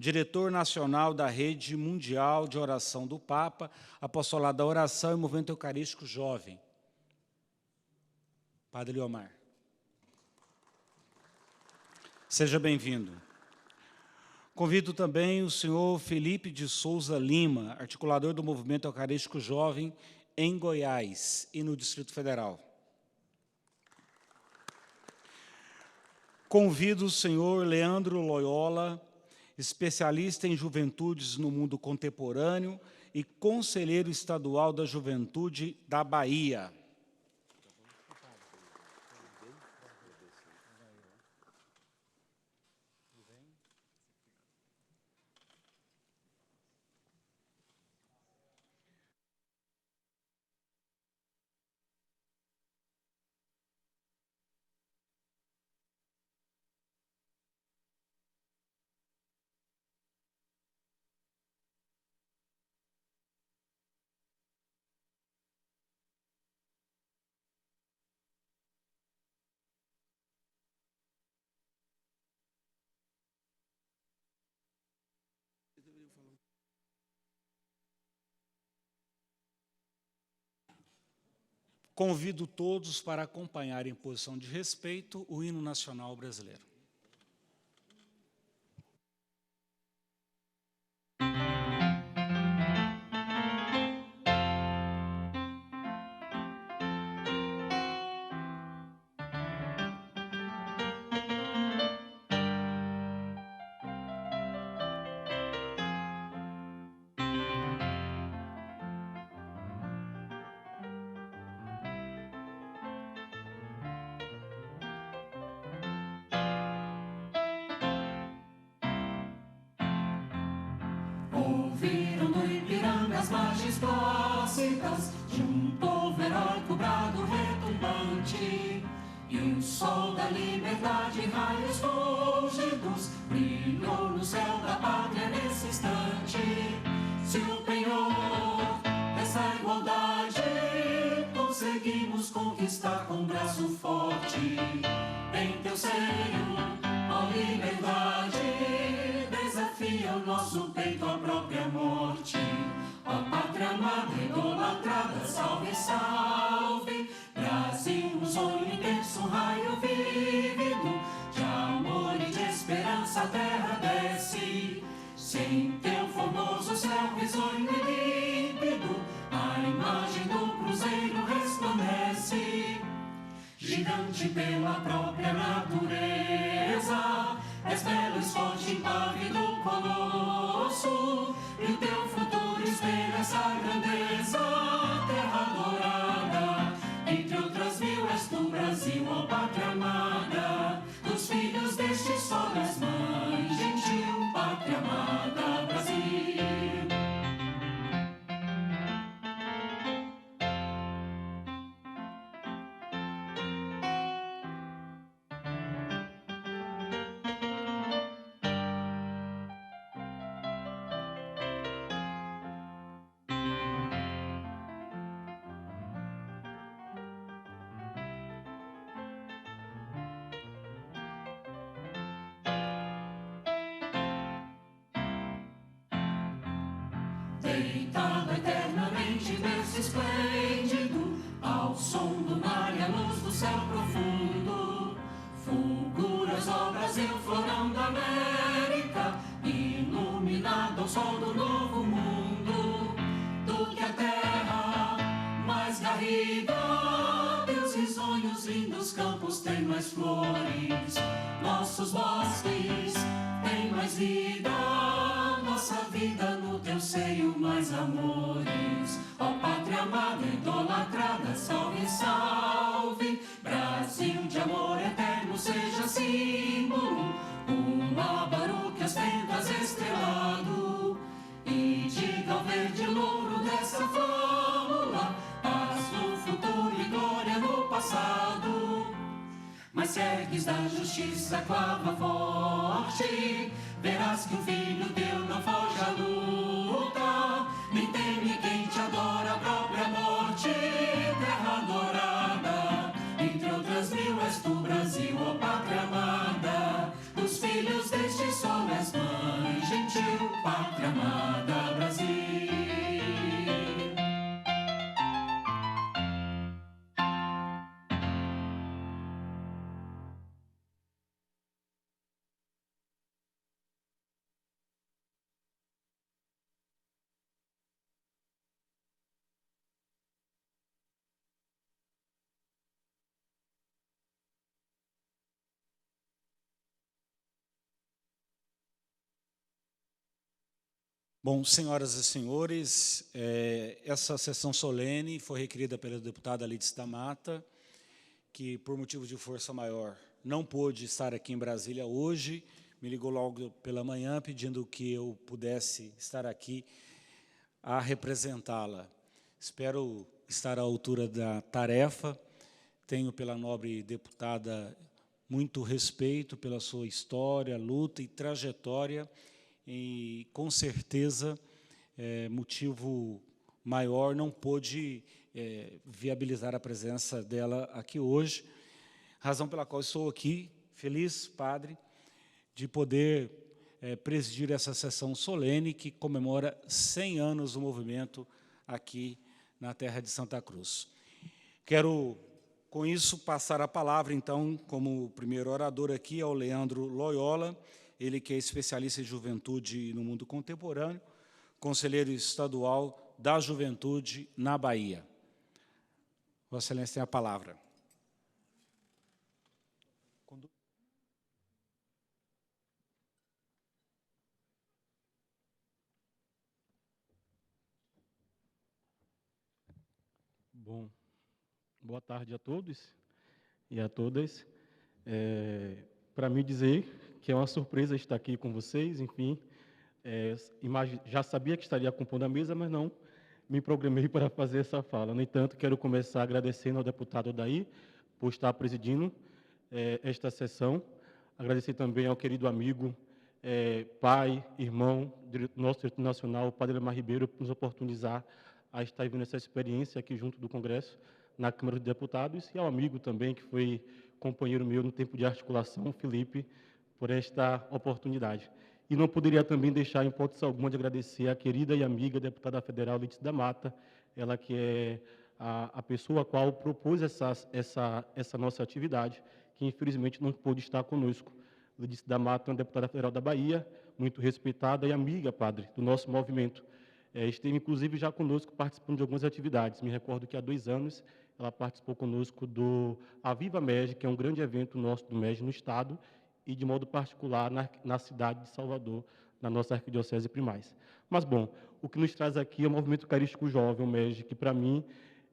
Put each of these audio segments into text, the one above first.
diretor nacional da Rede Mundial de Oração do Papa, Apostolado da Oração e Movimento Eucarístico Jovem. Padre Leomar. Seja bem-vindo. Convido também o senhor Felipe de Souza Lima, articulador do Movimento Eucarístico Jovem em Goiás e no Distrito Federal. Convido o senhor Leandro Loyola, especialista em juventudes no mundo contemporâneo e conselheiro estadual da Juventude da Bahia. Convido todos para acompanhar em posição de respeito o hino nacional brasileiro. Ouviram do Ipiranga as margens clássicas de um povo heróico brado retumbante, e o sol da liberdade, raios fúlgidos, brilhou no céu da pátria nesse instante. Se o penhor dessa igualdade conseguimos conquistar com um braço forte, em teu seio, ó liberdade, desafia o nosso peito à própria morte. Ó pátria amada, idolatrada, salve, salve, Brasil, um sonho intenso, um raio vívido, de amor e de esperança a terra desce. Sem teu formoso céu risonho e límpido, a imagem do cruzeiro resplandece. Gigante pela própria natureza, és belo, esforte, impávido colosso, e o teu futuro espelha essa grandeza. Terra dourada, entre outras mil, és tu, Brasil, ó pátria amada, dos filhos deste sol, és mãe gentil, pátria amada, Brasil. Deitado eternamente, berço esplêndido, ao som do mar e à luz do céu profundo, fulguras, ó Brasil, florão da América, iluminado ao sol do novo mundo. Tu que a terra mais garrida, teus risonhos lindos campos têm mais flores, nossos bosques têm mais vida, nossa vida no teu seio mais amores. Ó pátria amada, idolatrada, salve, salve, Brasil de amor eterno seja símbolo, um lábaro que ostenta as estrelado, e diga ao verde louro dessa fórmula, paz no futuro e glória no passado. Mas se ergues da justiça a clava forte, verás que o filho teu não foge à luta, nem teme quem te adora a própria morte. Terra dourada, entre outras mil, és tu, Brasil, ó pátria amada, dos filhos deste sol és mãe gentil. Bom, senhoras e senhores, essa sessão solene foi requerida pela deputada Lídice da Mata, que, por motivo de força maior, não pôde estar aqui em Brasília hoje, me ligou logo pela manhã pedindo que eu pudesse estar aqui a representá-la. Espero estar à altura da tarefa. Tenho pela nobre deputada muito respeito pela sua história, luta e trajetória, e, com certeza, motivo maior não pôde viabilizar a presença dela aqui hoje, razão pela qual estou aqui, feliz, padre, de poder presidir essa sessão solene que comemora 100 anos do movimento aqui na terra de Santa Cruz. Quero, com isso, passar a palavra, então, como primeiro orador aqui, ao Leandro Loyola, ele que é especialista em juventude no mundo contemporâneo, conselheiro estadual da juventude na Bahia. Vossa Excelência tem a palavra. Bom, boa tarde a todos e a todas. Para mim dizer que é uma surpresa estar aqui com vocês, enfim, já sabia que estaria compondo a mesa, mas não me programei para fazer essa fala. No entanto, quero começar agradecendo ao deputado Odair por estar presidindo esta sessão. Agradecer também ao querido amigo, pai, irmão, nosso diretor nacional, o padre Lemar Ribeiro, por nos oportunizar a estar vivendo essa experiência aqui junto do Congresso, na Câmara dos Deputados, e ao amigo também, que foi companheiro meu no tempo de articulação, Felipe, por esta oportunidade. E não poderia também deixar, em hipótese alguma, de agradecer à querida e amiga deputada federal Lídice da Mata, ela que é a pessoa a qual propôs essa nossa atividade, que infelizmente não pôde estar conosco. Lídice da Mata é uma deputada federal da Bahia, muito respeitada e amiga, padre, do nosso movimento. Esteve, inclusive, já conosco participando de algumas atividades. Me recordo que há 2 anos ela participou conosco do Aviva MEG, que é um grande evento nosso do MEG no Estado, e, de modo particular, na cidade de Salvador, na nossa arquidiocese primaz. Mas, bom, o que nos traz aqui é o Movimento Eucarístico Jovem, o MEG, que, para mim,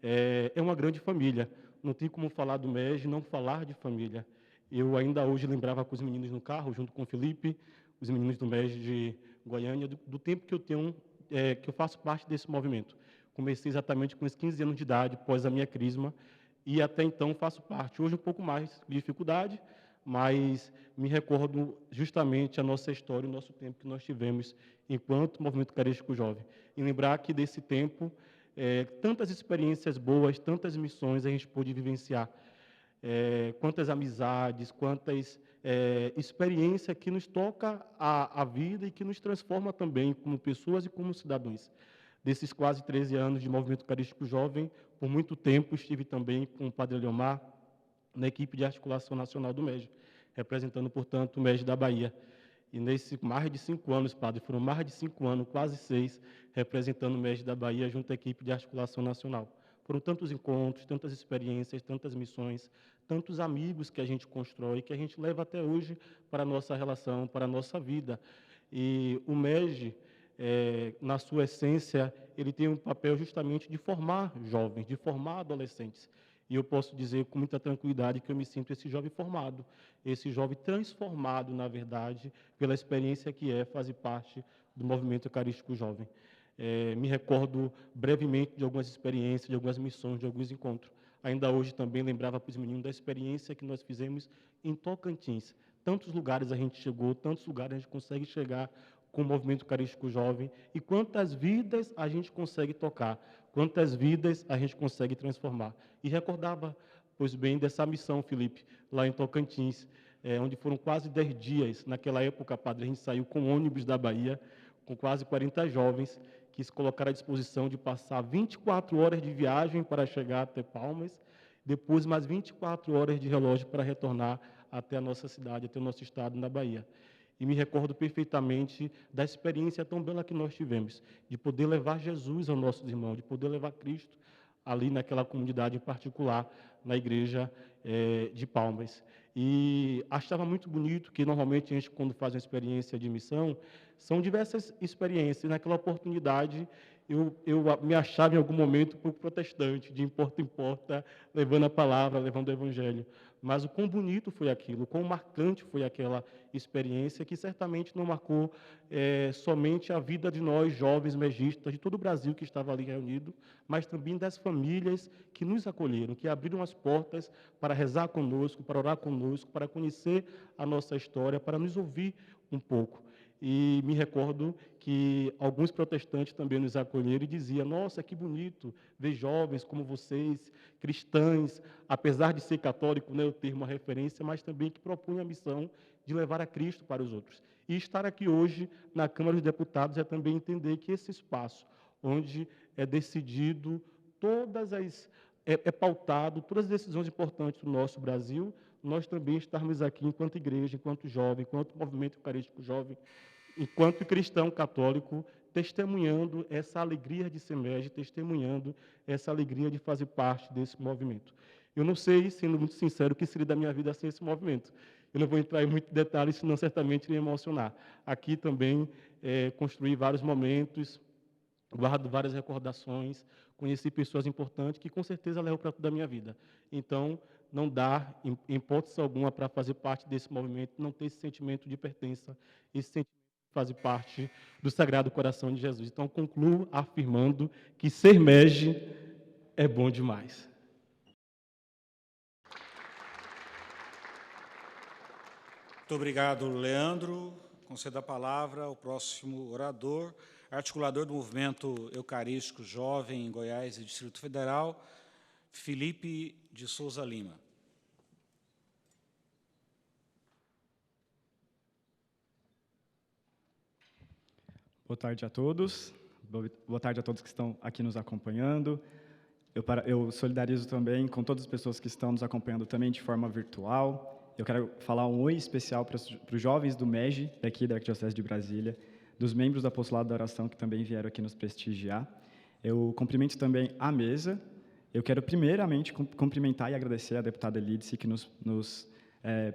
é uma grande família. Não tem como falar do MEG e não falar de família. Eu ainda hoje lembrava com os meninos no carro, junto com o Felipe, os meninos do MEG de Goiânia, do tempo que eu faço parte desse movimento. Comecei exatamente com os 15 anos de idade, após a minha crisma, e até então faço parte. Hoje um pouco mais de dificuldade, mas me recordo justamente a nossa história, o nosso tempo que nós tivemos enquanto Movimento Eucarístico Jovem. E lembrar que desse tempo, tantas experiências boas, tantas missões a gente pôde vivenciar, quantas amizades, quantas experiência que nos toca a vida e que nos transforma também como pessoas e como cidadãos. Desses quase 13 anos de Movimento Eucarístico Jovem, por muito tempo estive também com o Padre Leomar na equipe de articulação nacional do MEG, representando, portanto, o MEG da Bahia. E nesses mais de 5 anos, padre, foram mais de 5 anos, quase 6, representando o MEG da Bahia junto à equipe de articulação nacional. Foram tantos encontros, tantas experiências, tantas missões, tantos amigos que a gente constrói, que a gente leva até hoje para a nossa relação, para a nossa vida. E o MEG, na sua essência, ele tem um papel justamente de formar jovens, de formar adolescentes. E eu posso dizer com muita tranquilidade que eu me sinto esse jovem formado, esse jovem transformado, na verdade, pela experiência que fazer parte do Movimento Eucarístico Jovem. Me recordo brevemente de algumas experiências, de algumas missões, de alguns encontros. Ainda hoje também lembrava para os meninos da experiência que nós fizemos em Tocantins. Tantos lugares a gente chegou, tantos lugares a gente consegue chegar com o Movimento Eucarístico Jovem, e quantas vidas a gente consegue tocar, quantas vidas a gente consegue transformar. E recordava, pois bem, dessa missão, Felipe, lá em Tocantins, onde foram quase 10 dias. Naquela época, padre, a gente saiu com ônibus da Bahia, com quase 40 jovens, que se colocaram à disposição de passar 24 horas de viagem para chegar até Palmas, depois mais 24 horas de relógio para retornar até a nossa cidade, até o nosso estado, na Bahia. E me recordo perfeitamente da experiência tão bela que nós tivemos, de poder levar Jesus aos nossos irmãos, de poder levar Cristo ali naquela comunidade em particular, na igreja de Palmas. e achava muito bonito que, normalmente, a gente, quando faz uma experiência de missão, são diversas experiências. E naquela oportunidade, eu me achava, em algum momento, um pouco protestante, de porta em porta, levando a palavra, levando o evangelho. Mas o quão bonito foi aquilo, o quão marcante foi aquela experiência, que certamente não marcou somente a vida de nós, jovens megistas, de todo o Brasil que estava ali reunido, mas também das famílias que nos acolheram, que abriram as portas para rezar conosco, para orar conosco, para conhecer a nossa história, para nos ouvir um pouco. E me recordo que alguns protestantes também nos acolheram e diziam: nossa, que bonito ver jovens como vocês, cristãos, apesar de ser católico, né, o termo a referência, mas também que propunham a missão de levar a Cristo para os outros. E estar aqui hoje na Câmara dos Deputados é também entender que esse espaço, onde é decidido é pautado todas as decisões importantes do nosso Brasil, nós também estarmos aqui enquanto igreja, enquanto jovem, enquanto movimento eucarístico jovem, enquanto cristão católico, testemunhando essa alegria de ser MEG, testemunhando essa alegria de fazer parte desse movimento. Eu não sei, sendo muito sincero, o que seria da minha vida sem esse movimento. Eu não vou entrar em muitos detalhes, senão certamente iria emocionar. Aqui também construí vários momentos, guardo várias recordações, conheci pessoas importantes que com certeza levam para toda a minha vida. Então, não dá, em hipótese alguma, para fazer parte desse movimento, não ter esse sentimento de pertença, esse sentimento de fazer parte do Sagrado Coração de Jesus. Então, concluo afirmando que ser MEG é bom demais. Muito obrigado, Leandro. Concedo a palavra ao próximo orador, articulador do Movimento Eucarístico Jovem em Goiás e Distrito Federal, Felipe de Souza Lima. Boa tarde a todos. Boa tarde a todos que estão aqui nos acompanhando. Eu solidarizo também com todas as pessoas que estão nos acompanhando também de forma virtual. Eu quero falar um oi especial para os jovens do MEG, daqui da Arquidiocese de Brasília, dos membros do Apostolado da Oração que também vieram aqui nos prestigiar. Eu cumprimento também a mesa. Eu quero primeiramente cumprimentar e agradecer a deputada Lídice, que nos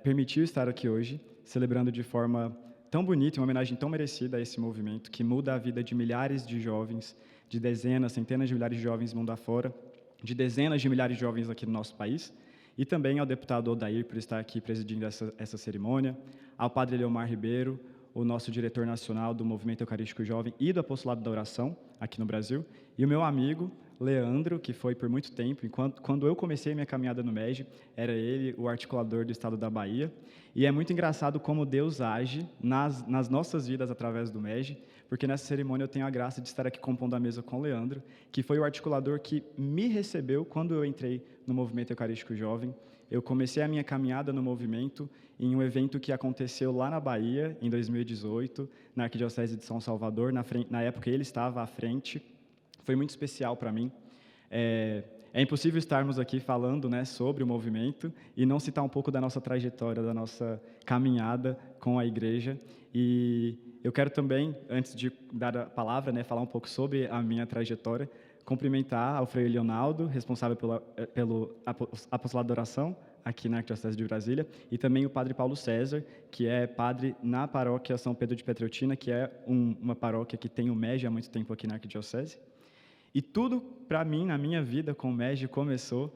permitiu estar aqui hoje, celebrando de forma tão bonita, uma homenagem tão merecida a esse movimento, que muda a vida de milhares de jovens, de dezenas, centenas de milhares de jovens mundo afora, de dezenas de milhares de jovens aqui no nosso país, e também ao deputado Odair por estar aqui presidindo essa cerimônia, ao padre Leomar Ribeiro, o nosso diretor nacional do Movimento Eucarístico Jovem e do Apostolado da Oração, aqui no Brasil, e o meu amigo Leandro, que foi por muito tempo, quando eu comecei minha caminhada no MEG, era ele o articulador do estado da Bahia, e é muito engraçado como Deus age nas nossas vidas através do MEG, porque nessa cerimônia eu tenho a graça de estar aqui compondo a mesa com o Leandro, que foi o articulador que me recebeu quando eu entrei no Movimento Eucarístico Jovem. Eu comecei a minha caminhada no movimento em um evento que aconteceu lá na Bahia, em 2018, na Arquidiocese de São Salvador. Na época ele estava à frente. Foi muito especial para mim. É impossível estarmos aqui falando, né, sobre o movimento e não citar um pouco da nossa trajetória, da nossa caminhada com a igreja. E eu quero também, antes de dar a palavra, né, falar um pouco sobre a minha trajetória, cumprimentar ao Frei Leonardo, responsável pelo Apostolado da Oração, aqui na Arquidiocese de Brasília, e também o Padre Paulo César, que é padre na paróquia São Pedro de Petreutina, que é uma paróquia que tem o MEG há muito tempo aqui na Arquidiocese. E tudo, para mim, na minha vida com o MEG, começou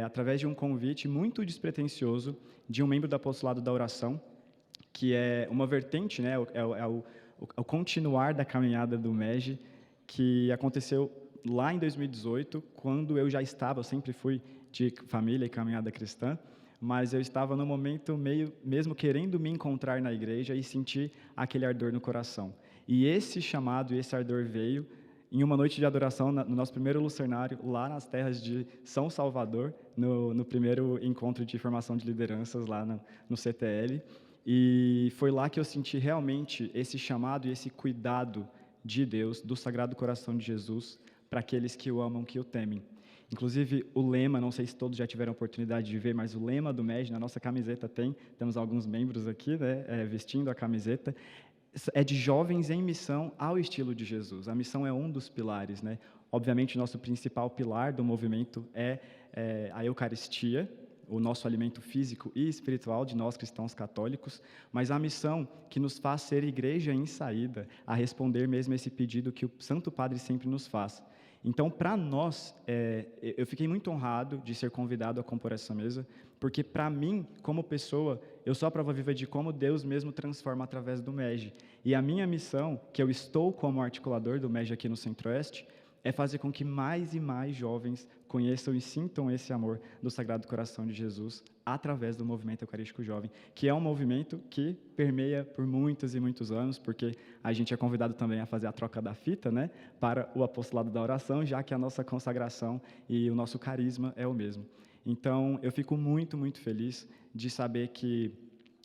através de um convite muito despretensioso de um membro do Apostolado da Oração, que é uma vertente, né, o continuar da caminhada do MEG, que aconteceu lá em 2018, quando eu sempre fui de família e caminhada cristã, mas eu estava no momento mesmo querendo me encontrar na igreja e sentir aquele ardor no coração. E esse chamado, esse ardor veio em uma noite de adoração, no nosso primeiro lucernário, lá nas terras de São Salvador, no primeiro encontro de formação de lideranças lá no CTL, e foi lá que eu senti realmente esse chamado e esse cuidado de Deus, do Sagrado Coração de Jesus, para aqueles que o amam, que o temem. Inclusive, o lema, não sei se todos já tiveram a oportunidade de ver, mas o lema do MEG, na nossa camiseta temos alguns membros aqui, né, vestindo a camiseta, é de jovens em missão ao estilo de Jesus. A missão é um dos pilares, né? Obviamente, o nosso principal pilar do movimento é a Eucaristia, o nosso alimento físico e espiritual de nós cristãos católicos, mas a missão que nos faz ser igreja em saída, a responder mesmo esse pedido que o Santo Padre sempre nos faz. Então, para nós, eu fiquei muito honrado de ser convidado a compor essa mesa, porque para mim, como pessoa, eu sou a prova viva de como Deus mesmo transforma através do MEG. E a minha missão, que eu estou como articulador do MEG aqui no Centro-Oeste, é fazer com que mais e mais jovens conheçam e sintam esse amor do Sagrado Coração de Jesus através do Movimento Eucarístico Jovem, que é um movimento que permeia por muitos e muitos anos, porque a gente é convidado também a fazer a troca da fita, né, para o apostolado da oração, já que a nossa consagração e o nosso carisma é o mesmo. Então, eu fico muito, muito feliz de saber que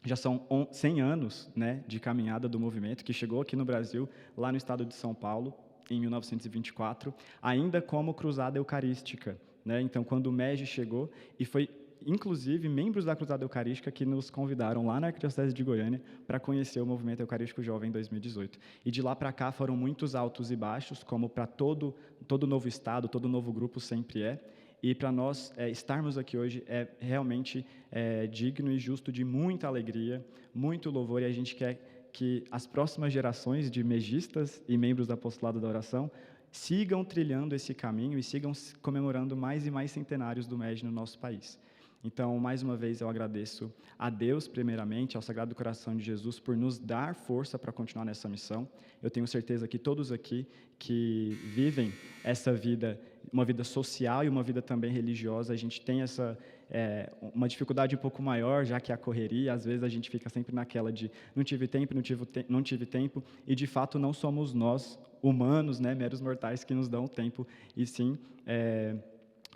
já são 100 anos, né, de caminhada do movimento, que chegou aqui no Brasil, lá no estado de São Paulo, em 1924, ainda como cruzada eucarística, né? Então, quando o MEG chegou, e foi, inclusive, membros da cruzada eucarística que nos convidaram lá na Arquidiocese de Goiânia para conhecer o Movimento Eucarístico Jovem em 2018. E de lá para cá foram muitos altos e baixos, como para todo novo estado, todo novo grupo sempre é. E para nós estarmos aqui hoje é realmente digno e justo de muita alegria, muito louvor, e a gente quer que as próximas gerações de megistas e membros do apostolado da oração sigam trilhando esse caminho e sigam comemorando mais e mais centenários do MEG no nosso país. Então, mais uma vez, eu agradeço a Deus, primeiramente, ao Sagrado Coração de Jesus, por nos dar força para continuar nessa missão. Eu tenho certeza que todos aqui que vivem essa vida, uma vida social e uma vida também religiosa, a gente tem uma dificuldade um pouco maior, já que a correria, às vezes a gente fica sempre naquela de não tive tempo, e de fato não somos nós, humanos, né, meros mortais, que nos dão o tempo, e sim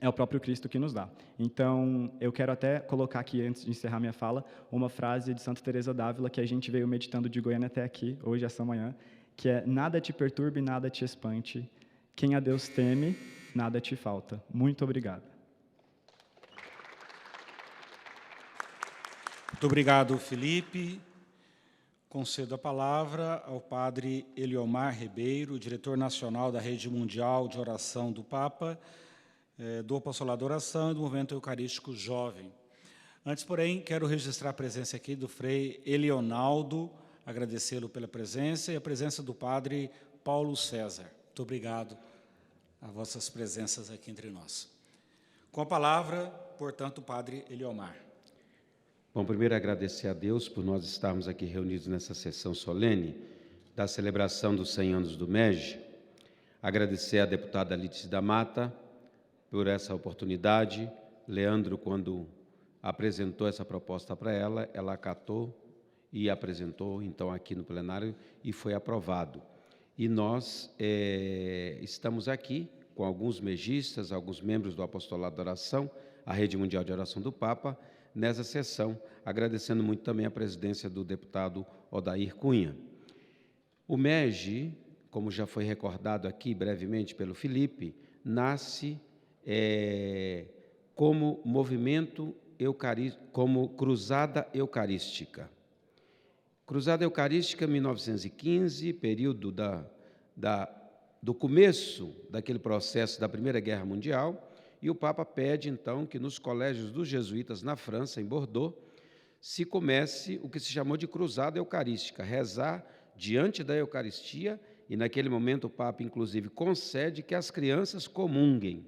é o próprio Cristo que nos dá. Então, eu quero até colocar aqui, antes de encerrar minha fala, uma frase de Santa Teresa d'Ávila, que a gente veio meditando de Goiânia até aqui, hoje, essa manhã, que é: nada te perturbe, nada te espante, quem a Deus teme, nada te falta. Muito obrigado. Muito obrigado, Felipe. Concedo a palavra ao padre Eliomar Ribeiro, diretor nacional da Rede Mundial de Oração do Papa, do Apostolado da Oração e do Movimento Eucarístico Jovem. Antes, porém, quero registrar a presença aqui do Frei Elionaldo, agradecê-lo pela presença, e a presença do padre Paulo César. Muito obrigado a vossas presenças aqui entre nós. Com a palavra, portanto, o padre Eliomar. Bom, primeiro agradecer a Deus por nós estarmos aqui reunidos nessa sessão solene da celebração dos 100 anos do MEG. Agradecer à deputada Lídice da Mata por essa oportunidade. Leandro, quando apresentou essa proposta para ela, ela acatou e apresentou, então, aqui no plenário, e foi aprovado. E nós estamos aqui com alguns megistas, alguns membros do Apostolado da Oração, a Rede Mundial de Oração do Papa, nessa sessão, agradecendo muito também a presidência do deputado Odair Cunha. O MEG, como já foi recordado aqui brevemente pelo Felipe, nasce como movimento como Cruzada Eucarística. Cruzada Eucarística, 1915, período do começo daquele processo da Primeira Guerra Mundial, e o Papa pede, então, que nos colégios dos jesuítas na França, em Bordeaux, se comece o que se chamou de Cruzada Eucarística, rezar diante da Eucaristia, e naquele momento o Papa, inclusive, concede que as crianças comunguem,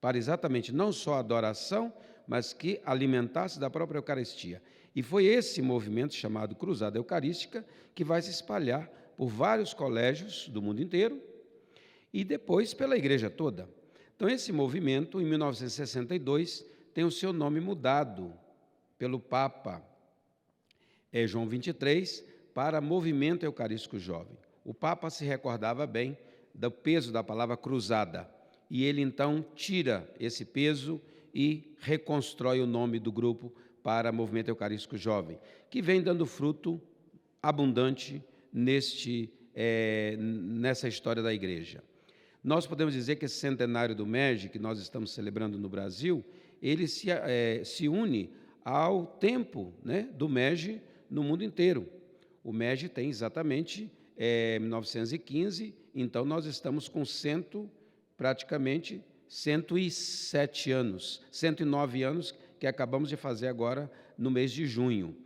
para exatamente não só a adoração, mas que alimentasse da própria Eucaristia. E foi esse movimento chamado Cruzada Eucarística que vai se espalhar por vários colégios do mundo inteiro e depois pela igreja toda. Então, esse movimento, em 1962, tem o seu nome mudado pelo Papa João XXIII para Movimento Eucarístico Jovem. O Papa se recordava bem do peso da palavra cruzada, e ele, então, tira esse peso e reconstrói o nome do grupo para Movimento Eucarístico Jovem, que vem dando fruto abundante nessa história da Igreja. Nós podemos dizer que esse centenário do MEG, que nós estamos celebrando no Brasil, ele se une ao tempo, né, do MEG no mundo inteiro. O MEG tem exatamente 1915, então nós estamos com praticamente 107 anos, 109 anos que acabamos de fazer agora no mês de junho.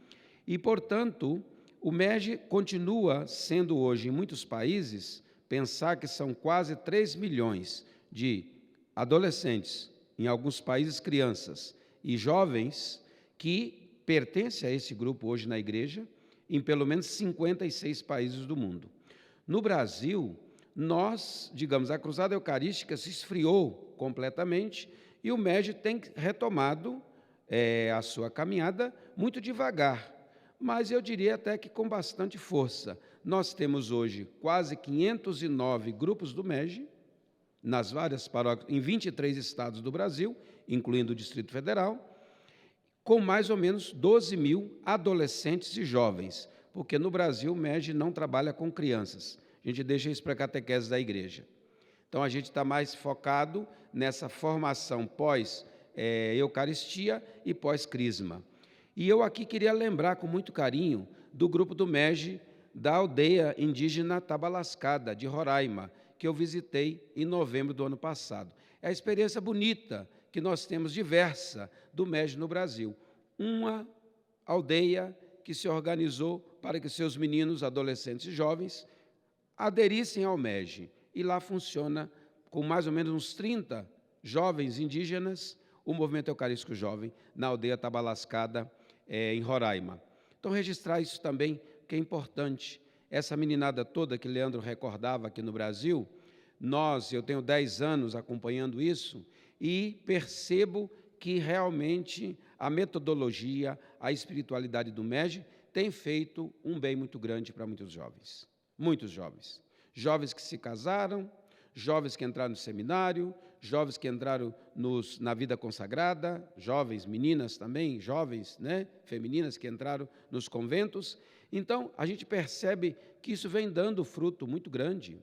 E, portanto, o MEG continua sendo hoje, em muitos países, pensar que são quase 3 milhões de adolescentes, em alguns países crianças, e jovens que pertencem a esse grupo hoje na igreja, em pelo menos 56 países do mundo. No Brasil, nós, digamos, a Cruzada Eucarística se esfriou completamente e o MEG tem retomado a sua caminhada muito devagar, mas eu diria até que com bastante força. Nós temos hoje quase 509 grupos do MEG, nas várias paróquias, em 23 estados do Brasil, incluindo o Distrito Federal, com mais ou menos 12 mil adolescentes e jovens, porque no Brasil o MEG não trabalha com crianças, a gente deixa isso para a catequese da igreja. Então, a gente está mais focado nessa formação pós-Eucaristia e pós-Crisma. E eu aqui queria lembrar com muito carinho do grupo do MEG da aldeia indígena Tabalascada, de Roraima, que eu visitei em novembro do ano passado. É a experiência bonita que nós temos diversa do MEG no Brasil. Uma aldeia que se organizou para que seus meninos, adolescentes e jovens aderissem ao MEG. E lá funciona com mais ou menos uns 30 jovens indígenas, o Movimento Eucarístico Jovem, na aldeia Tabalascada, em Roraima. Então, registrar isso também, que é importante. Essa meninada toda que Leandro recordava aqui no Brasil, eu tenho 10 anos acompanhando isso e percebo que realmente a metodologia, a espiritualidade do MEG tem feito um bem muito grande para muitos jovens. Muitos jovens. Jovens que se casaram, jovens que entraram no seminário, jovens que entraram na vida consagrada, jovens, meninas também, jovens, femininas que entraram nos conventos. Então, a gente percebe que isso vem dando fruto muito grande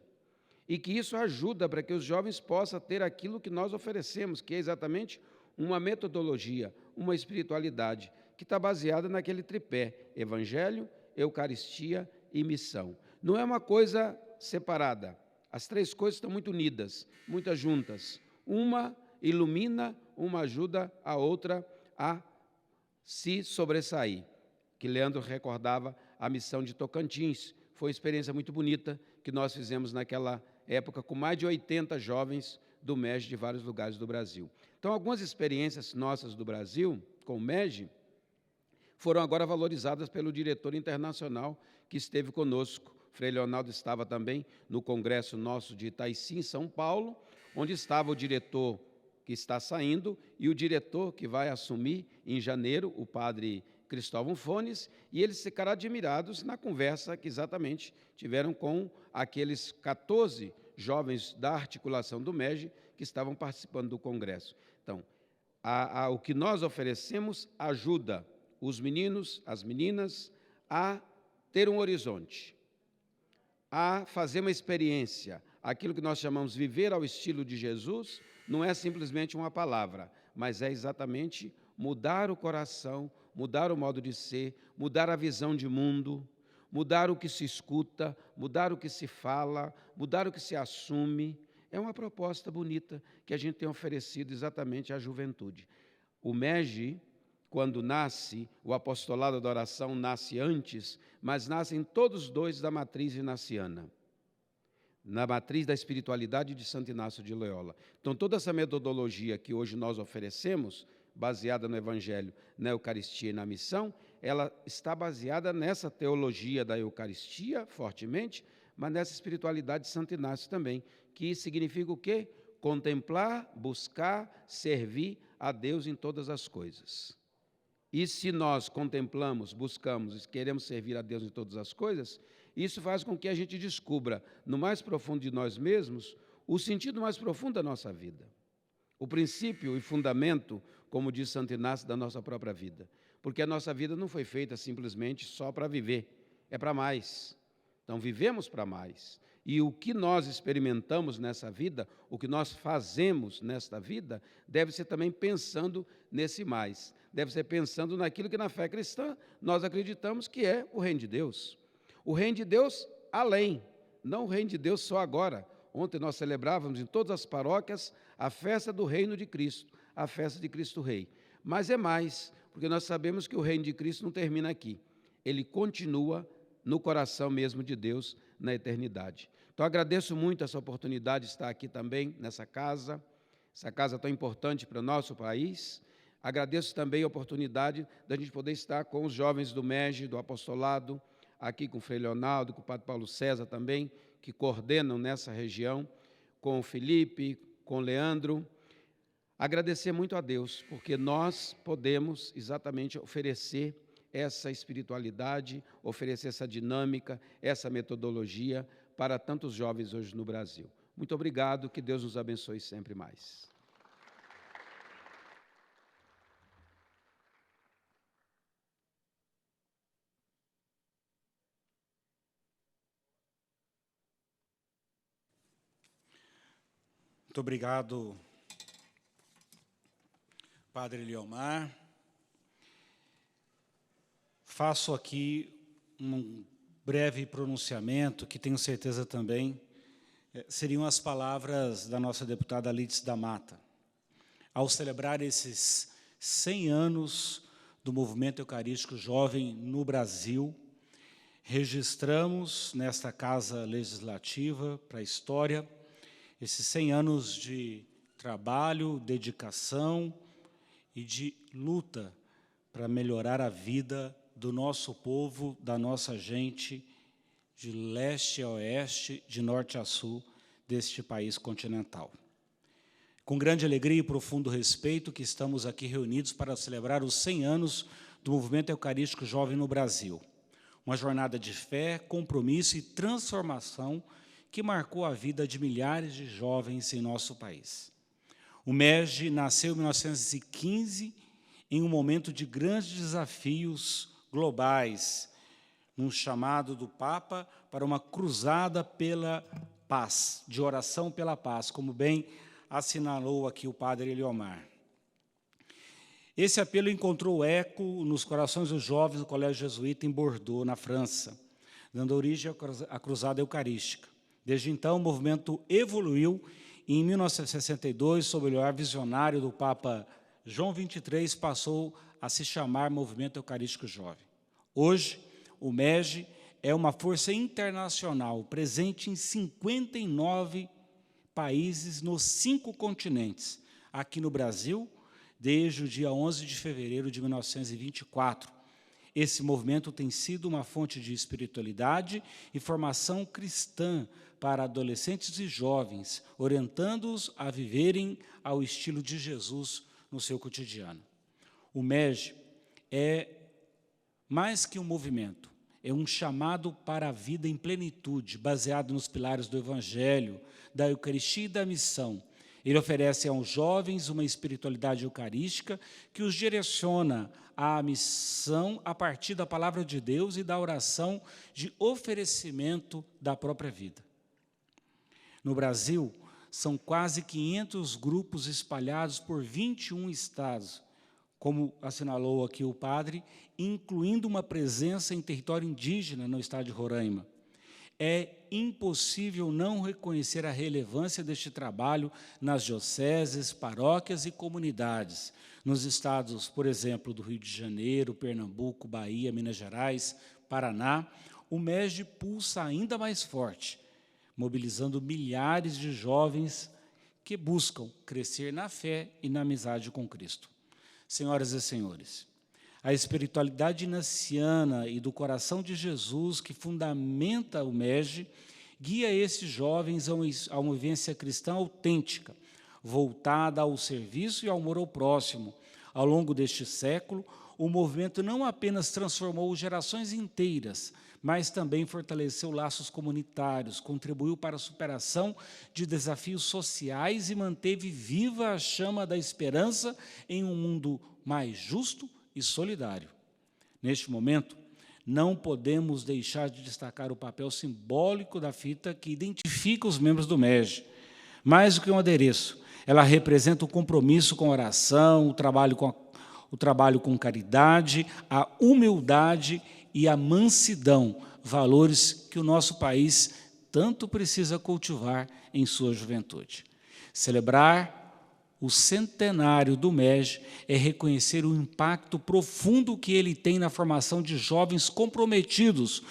e que isso ajuda para que os jovens possam ter aquilo que nós oferecemos, que é exatamente uma metodologia, uma espiritualidade que está baseada naquele tripé: Evangelho, Eucaristia e missão. Não é uma coisa separada. As três coisas estão muito unidas, muito juntas. Uma ilumina, uma ajuda a outra a se sobressair. Que Leandro recordava a missão de Tocantins. Foi uma experiência muito bonita que nós fizemos naquela época com mais de 80 jovens do MEG de vários lugares do Brasil. Então, algumas experiências nossas do Brasil com o MEG foram agora valorizadas pelo diretor internacional que esteve conosco. Frei Leonardo estava também no congresso nosso de Itaici, em São Paulo, onde estava o diretor que está saindo e o diretor que vai assumir em janeiro, o padre Cristóvão Fones, e eles ficaram admirados na conversa que exatamente tiveram com aqueles 14 jovens da articulação do MEG que estavam participando do congresso. Então, o que nós oferecemos ajuda os meninos, as meninas, a ter um horizonte, a fazer uma experiência. Aquilo que nós chamamos viver ao estilo de Jesus não é simplesmente uma palavra, mas é exatamente mudar o coração, mudar o modo de ser, mudar a visão de mundo, mudar o que se escuta, mudar o que se fala, mudar o que se assume. É uma proposta bonita que a gente tem oferecido exatamente à juventude. O MEG, quando nasce, o apostolado da oração nasce antes, mas nascem todos dois da matriz inaciana, na matriz da espiritualidade de Santo Inácio de Loyola. Então, toda essa metodologia que hoje nós oferecemos, baseada no Evangelho, na Eucaristia e na missão, ela está baseada nessa teologia da Eucaristia, fortemente, mas nessa espiritualidade de Santo Inácio também, que significa o quê? Contemplar, buscar, servir a Deus em todas as coisas. E se nós contemplamos, buscamos e queremos servir a Deus em todas as coisas, isso faz com que a gente descubra, no mais profundo de nós mesmos, o sentido mais profundo da nossa vida. O princípio e fundamento, como diz Santo Inácio, da nossa própria vida. Porque a nossa vida não foi feita simplesmente só para viver, é para mais. Então, vivemos para mais. E o que nós experimentamos nessa vida, o que nós fazemos nesta vida, deve ser também pensando nesse mais. Deve ser pensando naquilo que na fé cristã nós acreditamos que é o reino de Deus. O reino de Deus além, não o reino de Deus só agora. Ontem nós celebrávamos em todas as paróquias a festa do reino de Cristo, a festa de Cristo Rei. Mas é mais, porque nós sabemos que o reino de Cristo não termina aqui. Ele continua no coração mesmo de Deus, na eternidade. Então, agradeço muito essa oportunidade de estar aqui também, nessa casa, essa casa tão importante para o nosso país. Agradeço também a oportunidade da gente poder estar com os jovens do MEG, do apostolado, aqui com o Frei Leonardo, com o Padre Paulo César também, que coordenam nessa região, com o Felipe, com o Leandro. Agradecer muito a Deus, porque nós podemos exatamente oferecer essa espiritualidade, oferecer essa dinâmica, essa metodologia para tantos jovens hoje no Brasil. Muito obrigado, que Deus nos abençoe sempre mais. Muito obrigado, Padre Eliomar. Faço aqui um breve pronunciamento, que tenho certeza também seriam as palavras da nossa deputada Alice da Mata. Ao celebrar esses 100 anos do Movimento Eucarístico Jovem no Brasil, registramos nesta Casa Legislativa para a história esses 100 anos de trabalho, dedicação e de luta para melhorar a vida do nosso povo, da nossa gente, de leste a oeste, de norte a sul, deste país continental. Com grande alegria e profundo respeito que estamos aqui reunidos para celebrar os 100 anos do Movimento Eucarístico Jovem no Brasil. Uma jornada de fé, compromisso e transformação que marcou a vida de milhares de jovens em nosso país. O MEG nasceu em 1915, em um momento de grandes desafios globais, num chamado do Papa para uma cruzada pela paz, de oração pela paz, como bem assinalou aqui o Padre Eliomar. Esse apelo encontrou eco nos corações dos jovens do Colégio Jesuíta em Bordeaux, na França, dando origem à Cruzada Eucarística. Desde então, o movimento evoluiu e, em 1962, sob o olhar visionário do Papa João XXIII, passou a se chamar Movimento Eucarístico Jovem. Hoje, o MEG é uma força internacional, presente em 59 países nos 5 continentes. Aqui no Brasil, desde o dia 11 de fevereiro de 1924. Esse movimento tem sido uma fonte de espiritualidade e formação cristã para adolescentes e jovens, orientando-os a viverem ao estilo de Jesus no seu cotidiano. O MEG é mais que um movimento, é um chamado para a vida em plenitude, baseado nos pilares do Evangelho, da Eucaristia e da missão. Ele oferece aos jovens uma espiritualidade eucarística que os direciona à missão a partir da palavra de Deus e da oração de oferecimento da própria vida. No Brasil, são quase 500 grupos espalhados por 21 estados, como assinalou aqui o padre, incluindo uma presença em território indígena no estado de Roraima. É impossível não reconhecer a relevância deste trabalho nas dioceses, paróquias e comunidades, nos estados, por exemplo, do Rio de Janeiro, Pernambuco, Bahia, Minas Gerais, Paraná. O MEG pulsa ainda mais forte, mobilizando milhares de jovens que buscam crescer na fé e na amizade com Cristo. Senhoras e senhores, a espiritualidade inaciana e do coração de Jesus que fundamenta o MEG guia esses jovens a uma vivência cristã autêntica, voltada ao serviço e ao amor ao próximo. Ao longo deste século, o movimento não apenas transformou gerações inteiras, mas também fortaleceu laços comunitários, contribuiu para a superação de desafios sociais e manteve viva a chama da esperança em um mundo mais justo e solidário. Neste momento, não podemos deixar de destacar o papel simbólico da fita que identifica os membros do MEG. Mais do que um adereço, ela representa o compromisso com a oração, o trabalho com caridade, a humildade e a mansidão, valores que o nosso país tanto precisa cultivar em sua juventude. Celebrar o centenário do MEG é reconhecer o impacto profundo que ele tem na formação de jovens comprometidos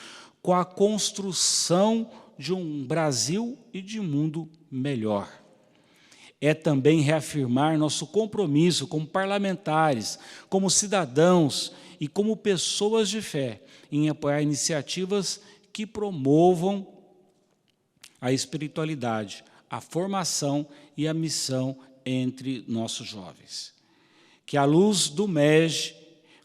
com a construção de um Brasil e de um mundo melhor. É também reafirmar nosso compromisso como parlamentares, como cidadãos e como pessoas de fé em apoiar iniciativas que promovam a espiritualidade, a formação e a missão entre nossos jovens. Que a luz do MEG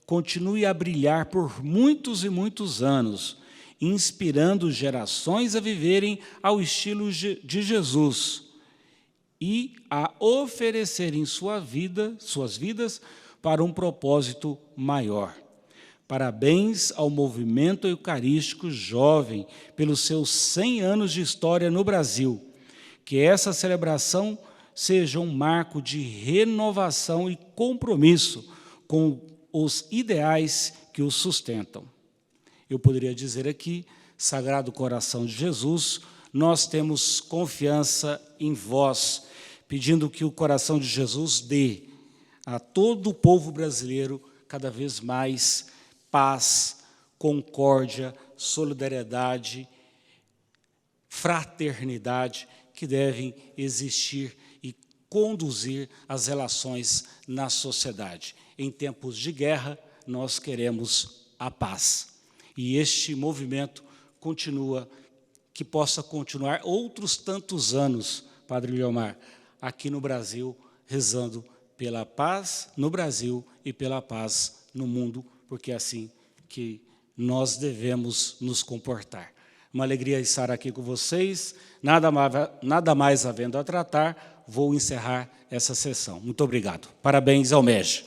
continue a brilhar por muitos e muitos anos, inspirando gerações a viverem ao estilo de Jesus e a oferecerem suas vidas para um propósito maior. Parabéns ao Movimento Eucarístico Jovem pelos seus 100 anos de história no Brasil. Que essa celebração seja um marco de renovação e compromisso com os ideais que os sustentam. Eu poderia dizer aqui, Sagrado Coração de Jesus, nós temos confiança em vós, pedindo que o coração de Jesus dê a todo o povo brasileiro cada vez mais paz, concórdia, solidariedade, fraternidade, que devem existir e conduzir as relações na sociedade. Em tempos de guerra, nós queremos a paz. E este movimento que possa continuar outros tantos anos, Padre Leomar, aqui no Brasil, rezando pela paz no Brasil e pela paz no mundo, porque é assim que nós devemos nos comportar. Uma alegria estar aqui com vocês. Nada mais havendo a tratar, vou encerrar essa sessão. Muito obrigado. Parabéns ao MEG.